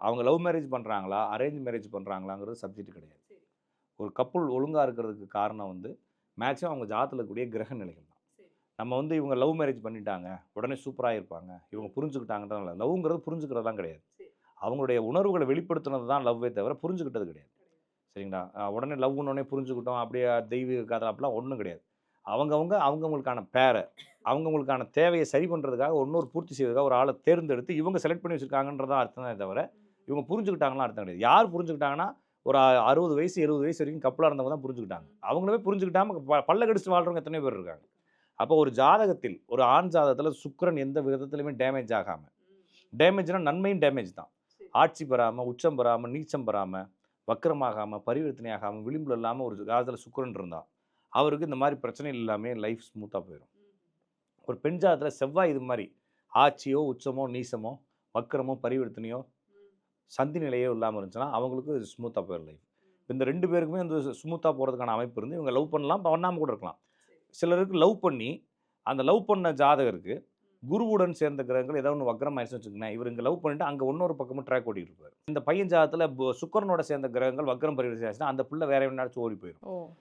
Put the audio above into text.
அவங்க love marriage பண்ணுறாங்களா, arrange marriage பண்ணுறாங்களாங்கிறது subject கிடையாது. ஒரு கப்புள் ஒழுங்கா இருக்கிறதுக்கு காரணம் வந்து மேக்ஸிமம் அவங்க ஜாதகத்துல இருக்கக்கூடிய கிரக நிலைகள் தான். நம்ம வந்து இவங்க லவ் மேரேஜ் பண்ணிட்டாங்க, உடனே சூப்பரா இருப்பாங்க, இவங்க புரிஞ்சுக்கிட்டாங்கன்றதுனால லவ்ங்கிறது புரிஞ்சுக்கிறதுலாம் கிடையாது. அவங்களுடைய உணர்வுகள வெளிப்படுத்துனது தான் லவ்வே தவிர புரிஞ்சுக்கிட்டது கிடையாது. சரிங்களா? உடனே லவ்வுன்னோனே புரிஞ்சுக்கிட்டோம், அப்படியே தெய்வீக காதல் அப்படிலாம் ஒண்ணும் கிடையாது. அவங்கவங்களுக்கான அவங்கவங்களுக்கான தேவைய சரி பண்றதுக்காக, இன்னொரு பூர்த்தி செய்வதற்காக ஒரு ஆள தேர்ந்தெடுத்து இவங்க செலக்ட் பண்ணி வச்சிருக்காங்கன்றது தான் அர்த்தம் தானே தவிர, இவங்க புரிஞ்சுக்கிட்டாங்கலாம் அர்த்தம் கிடையாது. யார் புரிஞ்சுக்கிட்டாங்கன்னா, ஒரு 60 வயசு, 70 வயசு வரைக்கும் கப்புலா இருந்தவங்க தான் புரிஞ்சுக்கிட்டாங்க. அவங்களவே புரிஞ்சுக்கிட்டாம பல்ல கடிச்சுட்டு வாழ்றவங்க எத்தனையோ பேர் இருக்காங்க. அப்போ ஒரு ஜாதகத்தில், ஒரு ஆண் ஜாதகத்தில சுக்கிரன் எந்த விதத்திலுமே டேமேஜ் ஆகாம, டேமேஜ்னா நன்மையும் டேமேஜ் தான். ஆட்சி பெறாம, உச்சம் பெறாம, நீச்சம் பெறாம, வக்ரமாகாம, பரிவர்த்தனை ஆகாம, விளிம்புல இல்லாம ஒரு ஜாதகத்தில சுக்கிரன் இருந்தா, அவருக்கு இந்த மாரி பிரச்சனைகள் இல்லாமயே லைஃப் ஸ்மூத்தா போயிரும். ஒரு பெண் ஜாதகத்தில செவ்வாய் இது மாரி ஆட்சியோ, உச்சமோ, நீசமோ, வக்ரமோ, பரிவர்த்தனையோ, சந்தி நிலையோ இல்லாம இருந்துச்சுன்னா, அவங்களுக்கு ஸ்மூத்தா போயிரும் லைஃப். இந்த 2 பேருக்குமே வந்து ஸ்மூத்தா போறதுக்கான அமைப்பு இருந்து, இவங்க லவ் பண்ணலாம், பண்ணாம கூட இருக்கலாம். சிலருக்கு லவ் பண்ணி, அந்த லவ் பண்ண ஜாதகருக்கு குருவுடன் சேர்ந்த கிரகங்கள் ஏதோ ஒண்ணு வக்ரம் ஆயிருச்சுன்னு வச்சுக்கங்களேன், இவரு இங்க லவ் பண்ணிட்டு அங்க இன்னொரு பக்கமும் ட்ராக் ஓட்டிட்டு இருப்பாரு. இந்த பையன் ஜாதகத்துல சுக்கிரனோட சேர்ந்த கிரகங்கள் வக்ரம் பரிவர்த்தனை ஆச்சுன்னா, அந்த புள்ள வேற எவனாச்சும் ஓடி போயிரும். ஓ!